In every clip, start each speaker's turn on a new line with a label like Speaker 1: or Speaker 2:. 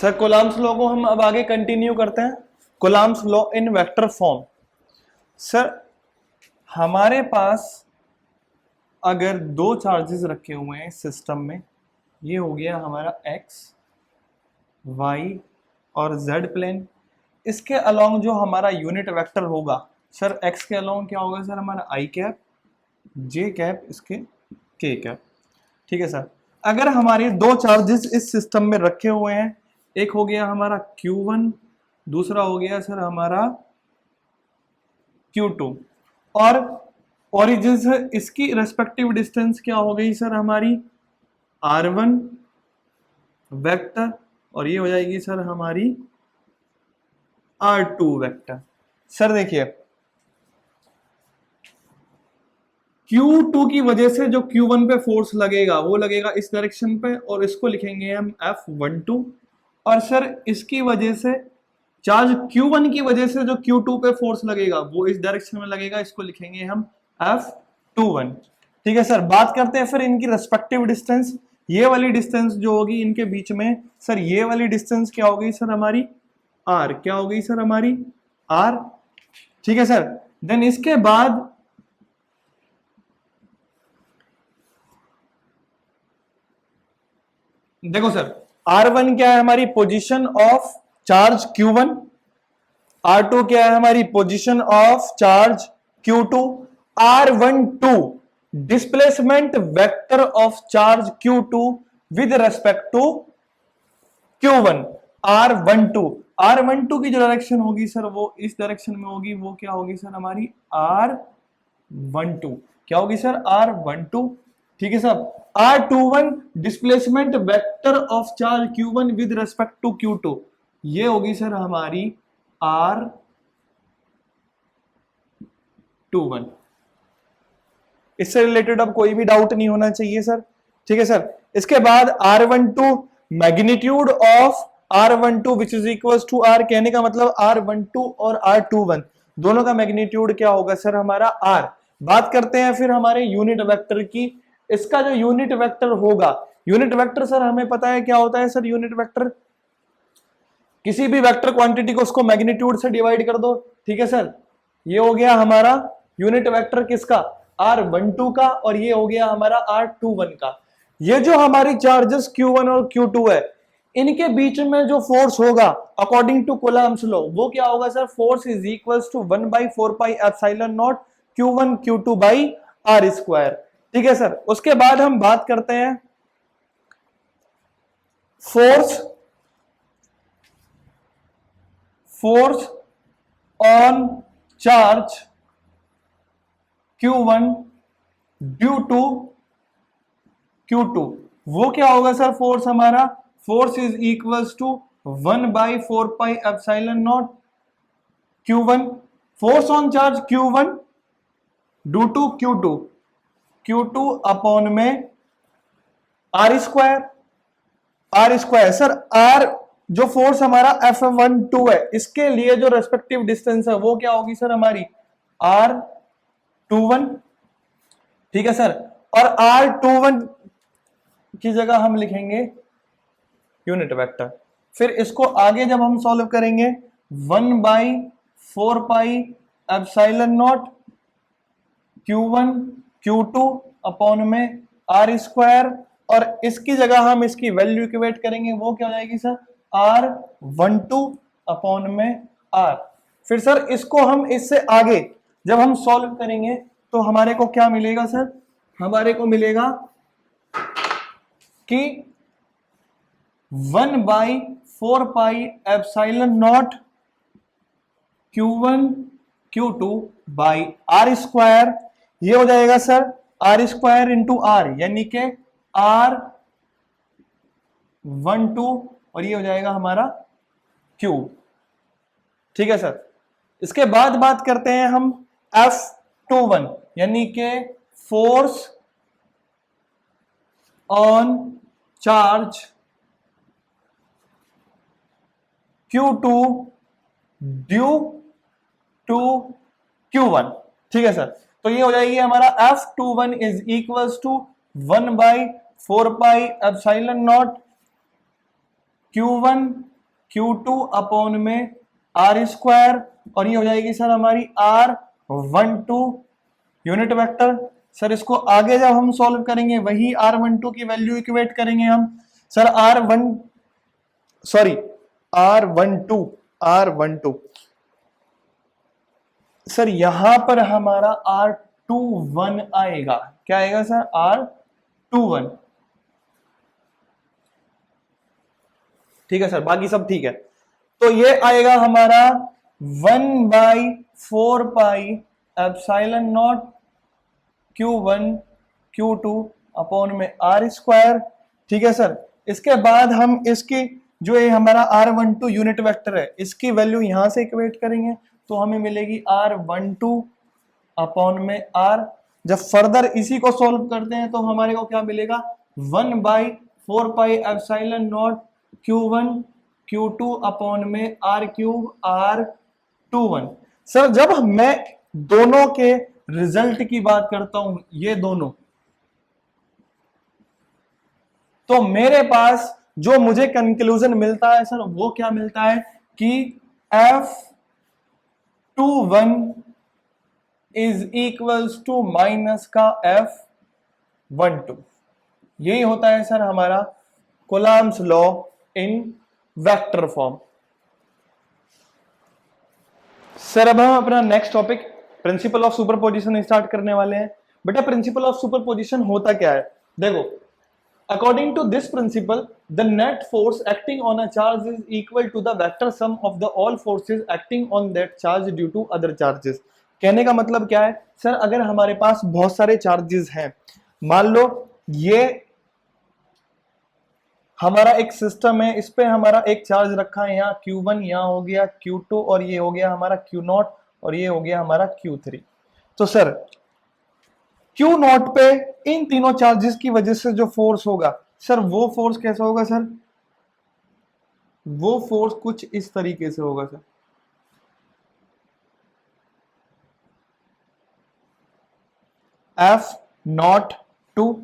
Speaker 1: Sir Coulomb's law को हम अब आगे कंटिन्यू करते हैं। Coulomb's law in vector form. Sir हमारे पास अगर दो चार्जेस रखे हुए हैं सिस्टम में, ये हो गया हमारा x y और z प्लेन। इसके अलोंग जो हमारा यूनिट वेक्टर होगा सर, x के अलोंग क्या होगा सर हमारा i कैप, j कैप, इसके k कैप। ठीक है सर, अगर हमारे दो चार्जेस इस सिस्टम में रखे हुए हैं, एक हो गया हमारा Q1, दूसरा हो गया सर हमारा Q2, और ओरिजिन से इसकी रेस्पेक्टिव डिस्टेंस क्या हो गई सर हमारी R1 वेक्टर, और ये हो जाएगी सर हमारी R2 वेक्टर। सर देखिए Q2 की वजह से जो Q1 पे फोर्स लगेगा वो लगेगा इस डायरेक्शन पे, और इसको लिखेंगे हम F12। और सर इसकी वजह से चार्ज Q1 की वजह से जो Q2 पे फोर्स लगेगा वो इस डायरेक्शन में लगेगा, इसको लिखेंगे हम F21। ठीक है सर, बात करते हैं फिर इनकी रेस्पेक्टिव डिस्टेंस। ये वाली डिस्टेंस जो होगी इनके बीच में सर, ये वाली डिस्टेंस क्या होगी सर हमारी R, क्या हो गई सर हमारी R। ठीक है सर, देन इसके बाद देखो सर, R1 क्या है हमारी position of charge Q1, R2 क्या है हमारी position of charge Q2, R12 displacement vector of charge Q2 with respect to Q1। R12 की जो डायरेक्शन होगी सर वो इस डायरेक्शन में होगी, वो क्या होगी सर हमारी R12, क्या होगी सर R12। ठीक है sir, R21 displacement vector of charge Q1 with respect to Q2, ये होगी सर हमारी R21। इससे रिलेटेड अब कोई भी डाउट नहीं होना चाहिए सर। ठीक है सर, इसके बाद R12 magnitude of R12 which is equal to R, कहने का मतलब R12 और R21 दोनों का मैग्नीट्यूड क्या होगा सर हमारा R। बात करते हैं फिर हमारे यूनिट वेक्टर की। इसका जो यूनिट वेक्टर होगा, यूनिट वेक्टर सर हमें पता है क्या होता है सर, यूनिट वेक्टर किसी भी वेक्टर क्वांटिटी को उसको मैग्नीट्यूड से डिवाइड कर दो। ठीक है सर, ये हो गया हमारा यूनिट वेक्टर किसका R12 का, और ये हो गया हमारा R21 का। ये जो हमारी चार्जेस Q1 और Q2 है, इनके बीच में जो फोर्स होगा अकॉर्डिंग टू कूलम्ब्स लॉ वो क्या होगा sir, force is equals to 1/4 pi epsilon naught Q1 Q2 by R square. ठीक है सर, उसके बाद हम बात करते हैं force on charge Q1 due to Q2, वो क्या होगा सर फोर्स हमारा, force is equals to 1/4 pi epsilon naught Q1, force on charge Q1 due to Q2 upon में R स्क्वायर। सर R जो फोर्स हमारा F12 है, इसके लिए जो रेस्पेक्टिव डिस्टेंस है वो क्या होगी सर हमारी R21। ठीक है सर, और R21 की जगह हम लिखेंगे यूनिट वेक्टर। फिर इसको आगे जब हम सॉल्व करेंगे 1/4 pi epsilon naught Q1 Q2 upon में R स्क्वायर, और इसकी जगह हम इसकी वैल्यू इक्वेट करेंगे, वो क्या हो जाएगी सर R12 अपॉन में R। फिर सर इसको हम इससे आगे जब हम सॉल्व करेंगे तो हमारे को क्या मिलेगा सर, हमारे को मिलेगा कि 1/4 pi epsilon naught Q1 Q2 by R square, ये हो जाएगा sir R square into R, यानी के R12, और ये हो जाएगा हमारा Q। ठीक है सर, इसके बाद बात करते हैं हम F21 यानी के force on charge Q2 due to Q1। ठीक है सर, तो ये हो जाएगी हमारा F21 is equals to 1/4 pi epsilon naught Q1 Q2 upon में आर स्क्वायर, और ये हो जाएगी सर हमारी R12 यूनिट वेक्टर। सर इसको आगे जब हम सॉल्व करेंगे वही R12 की वैल्यू इक्वेट करेंगे हम। सर R12 सर यहां पर हमारा R21 आएगा। क्या आएगा सर? R21। ठीक है सर, बाकी सब ठीक है। तो ये आएगा हमारा 1/4 pi epsilon naught Q1 Q2 upon में आर स्क्वायर। ठीक है सर, इसके बाद हम इसकी जो ये हमारा R12 यूनिट वेक्टर है इसकी वैल्यू यहां से इक्वेट करेंगे तो हमें मिलेगी R12 अपॉन में R। जब फर्दर इसी को सॉल्व करते हैं तो हमारे को क्या मिलेगा? 1/4 pi epsilon naught Q1 Q2 upon में R क्यूब R21। सर जब मैं दोनों के रिजल्ट की बात करता हूं, ये दोनों, तो मेरे पास जो मुझे कंक्लूजन मिलता है सर वो क्या मिलता है कि F21 is equals to minus का F12। यही होता है सर हमारा Coulomb's law in vector form. Sir अब हम अपना next topic principle of superposition start करने वाले हैं। बेटा प्रिंसिपल ऑफ सुपरपोजिशन होता क्या है? देखो, according to this principle the net force acting on a charge is equal to the vector sum of the all forces acting on that charge due to other charges। कहने का मतलब क्या है sir? अगर हमारे पास बहुत सारे चार्जेस हैं, मान लो ये हमारा एक सिस्टम है, इस पे हमारा एक चार्ज रखा है, यहाँ Q1, यहाँ हो गया Q2 और ये हो गया हमारा Q0 और ये हो गया हमारा Q3। तो सर Q0 पे इन तीनों चार्जेस की वजह से जो फोर्स होगा सर, वो फोर्स कैसा होगा सर? वो फोर्स कुछ इस तरीके से होगा सर। F02।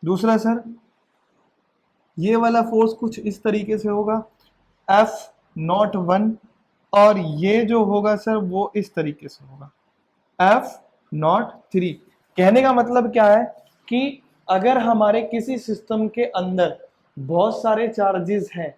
Speaker 1: दूसरा सर ये वाला फोर्स कुछ इस तरीके से होगा F01, और ये जो होगा सर वो इस तरीके से होगा F03। कहने का मतलब क्या है कि अगर हमारे किसी सिस्टम के अंदर बहुत सारे चार्जेस हैं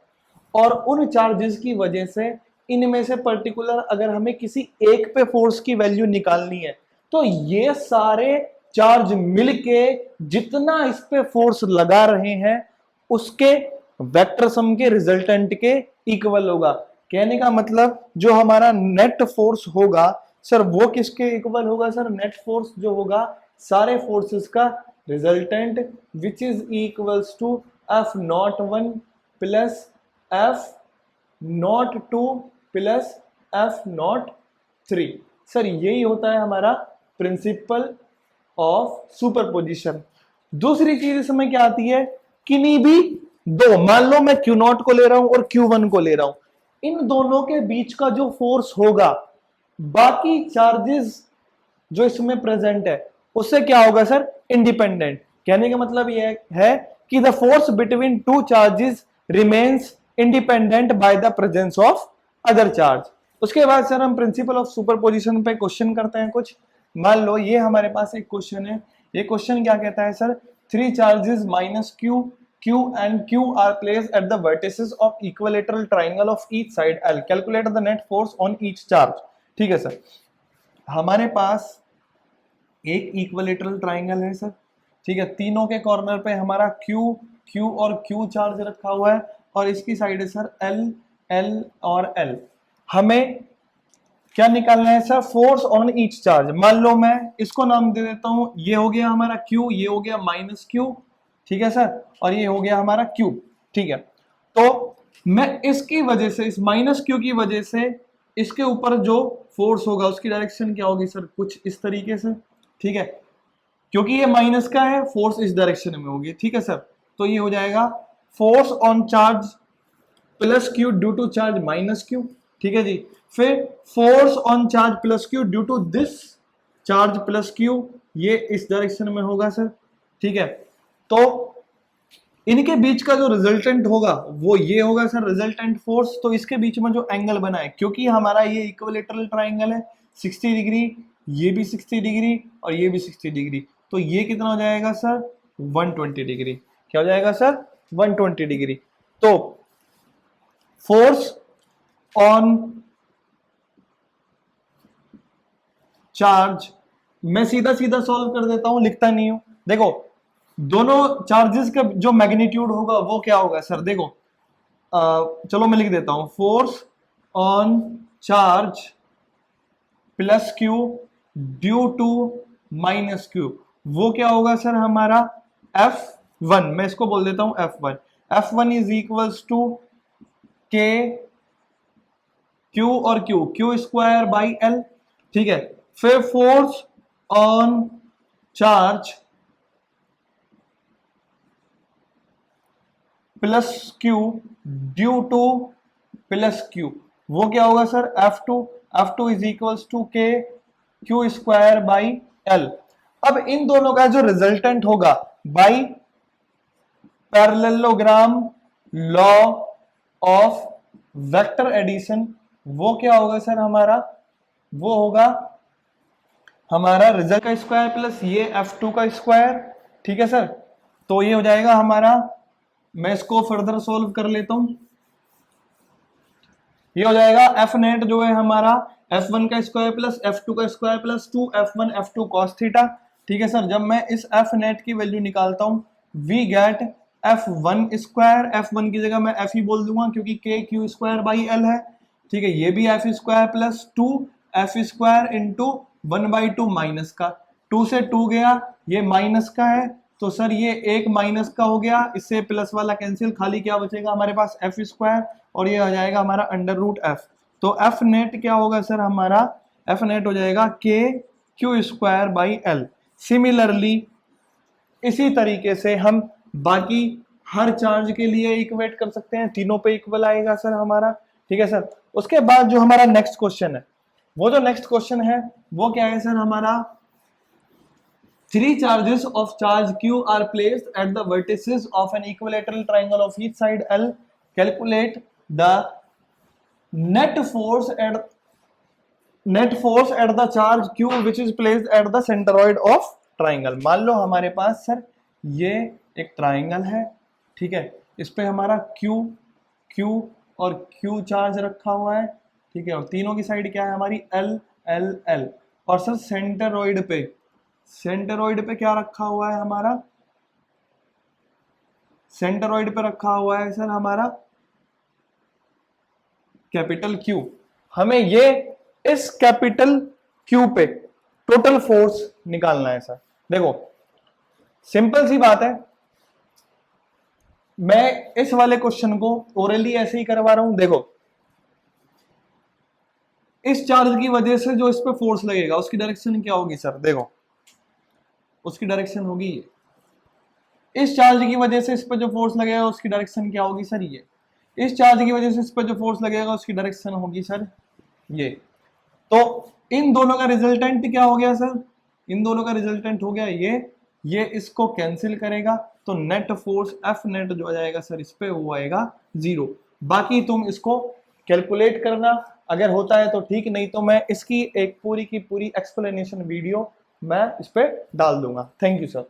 Speaker 1: और उन चार्जेस की वजह से इनमें से पर्टिकुलर अगर हमें किसी एक पे फोर्स की वैल्यू निकालनी है तो ये सारे चार्ज मिलके जितना इस पे फोर्स लगा रहे हैं उसके वेक्टर सम के रिजल्टेंट के इक्वल होगा। कहने का मतलब जो हमारा नेट फोर्स होगा सर वो किसके इक्वल होगा सर? नेट फोर्स जो होगा सारे फोर्सेस का resultant, which is equals to F01 plus F02 plus F03। Sir यही होता है हमारा प्रिंसिपल ऑफ सुपरपोजिशन। दूसरी चीज इसमें क्या आती है? किन्हीं भी दो, मान लो मैं Q0 को ले रहा हूं और Q1 को ले रहा हूं, इन दोनों के बीच का जो फोर्स होगा बाकी चार्जेस जो इसमें प्रेजेंट है उससे क्या होगा सर? इंडिपेंडेंट। कहने का मतलब यह है कि the force between two charges remains independent by the presence of other charge. उसके बाद सर हम प्रिंसिपल ऑफ सुपरपोजिशन पे क्वेश्चन करते हैं कुछ। मान लो ये हमारे पास एक क्वेश्चन है, ये क्वेश्चन क्या कहता है sir? 3 charges minus Q, Q and Q are placed at the vertices of equilateral triangle of each side L. Calculate the net force on each charge। ठीक है सर, हमारे पास एक इक्विलेटरल ट्राइंगल है सर। ठीक है, तीनों के कॉर्नर पे हमारा Q, Q और Q चार्ज रखा हुआ है और इसकी साइड है सर L, L और L। हमें क्या निकालना है sir? Force on each charge. मान लो मैं इसको नाम दे देता हूं, ये हो गया हमारा Q, ये हो गया माइनस Q, ठीक है सर, और ये हो गया हमारा Q। ठीक है, तो मैं इसकी वजह से, इस माइनस Q की वजह से इसके ऊपर जो फोर्स होगा उसकी डायरेक्शन क्या होगी सर? कुछ इस तरीके से। ठीक है, क्योंकि ये माइनस का है, फोर्स इस डायरेक्शन में होगी। ठीक है सर, तो ये हो जाएगा force on charge plus Q due to charge minus Q। ठीक है जी, फिर force on charge plus Q due to this charge plus Q, ये इस डायरेक्शन में होगा सर। ठीक है, तो इनके बीच का जो रिजल्टेंट होगा वो ये होगा सर रिजल्टेंट फोर्स। तो इसके बीच में जो एंगल बना है, क्योंकि हमारा ये इक्विलेटरल ट्राइंगल है 60 डिग्री, ये भी 60 डिग्री और ये भी 60 डिग्री, तो ये कितना हो जाएगा सर 120 डिग्री। क्या हो जाएगा सर 120 डिग्री। तो फोर्स ऑन चार्ज, मैं सीधा सीधा सॉल्व कर देता हूं, लिखता नहीं हूं। देखो दोनों चार्जेस का जो मैग्नीट्यूड होगा वो क्या होगा सर, देखो चलो मैं लिख देता हूं, force on charge plus Q due to minus Q, वो क्या होगा सर हमारा F1। मैं इसको बोल देता हूं F1। F1 is equals to K Q और क्यू स्क्वायर बाई एल, ठीक है। फिर force on charge plus Q due to plus Q, वो क्या होगा sir F2 is equals to K Q square by L. अब इन दोनों का जो रिजल्टेंट होगा by parallelogram law of vector addition, वो क्या होगा सर हमारा, वो होगा हमारा रिजल्ट का स्क्वायर प्लस ये F2 का स्क्वायर, ठीक है सर। तो ये हो जाएगा हमारा, मैं इसको फर्दर सोल्व कर लेता हूं, ये हो जाएगा एफ नेट जो है हमारा F1 का स्क्वायर प्लस F2 का square plus 2F1 F2 cos theta, ठीक है सर। जब मैं इस एफ नेट की वैल्यू निकालता हूं, we get F1 square, F1 की जगह मैं F ही बोल दूंगा क्योंकि के क्यू स्क्वायर बाई एल है, ठीक है। ये भी F square plus 2F square into 1/2 minus का, 2 से 2 गया, ये माइनस का है, तो सर ये एक माइनस का हो गया, इससे प्लस वाला कैंसिल, खाली क्या बचेगा हमारे पास F स्क्वायर, और ये आ जाएगा हमारा अंडर रूट एफ। तो एफ नेट क्या होगा सर हमारा, एफ नेट हो जाएगा के Q square by L. Similarly इसी तरीके से हम बाकी हर चार्ज के लिए इक्वेट कर सकते हैं, तीनों पे इक्वल आएगा सर हमारा, ठीक है सर। उसके बाद जो हमारा नेक्स्ट क्वेश्चन है, वो जो नेक्स्ट क्वेश्चन है वो क्या है सर हमारा, 3 charges of charge Q are placed at the vertices of an equilateral triangle of each side L. Calculate the net force at the charge Q which is placed at the centroid of triangle। मान लो हमारे पास sir ये एक triangle है, ठीक है, इस पे हमारा Q और Q चार्ज रखा हुआ है, ठीक है, और तीनों की साइड क्या है हमारी L, और सर सेंटरोइड पे क्या रखा हुआ है हमारा, सेंटरोइड पे रखा हुआ है सर हमारा कैपिटल Q। हमें ये इस कैपिटल Q पे टोटल फोर्स निकालना है सर। देखो सिंपल सी बात है, मैं इस वाले क्वेश्चन को ओरली ऐसे ही करवा रहा हूं। देखो इस चार्ज की वजह से जो इस पे फोर्स लगेगा उसकी डायरेक्शन क्या होगी सर, देखो उसकी डायरेक्शन होगी ये, इस चार्ज की वजह से इस पर जो फोर्स लगेगा उसकी डायरेक्शन क्या होगी सर ये, इस चार्ज की वजह से इस पर जो फोर्स लगेगा उसकी डायरेक्शन होगी सर ये। तो इन दोनों का रिजल्टेंट क्या हो गया सर, इन दोनों का रिजल्टेंट हो गया ये इसको कैंसिल करेगा, तो नेट फोर्स एफ नेट जो आ जाएगा सर इस पे वो आएगा 0। बाकी तुम इसको कैलकुलेट करना, अगर होता है तो ठीक, नहीं तो मैं इसकी एक पूरी की पूरी एक्सप्लेनेशन वीडियो मैं इस पे डाल दूंगा। Thank you sir.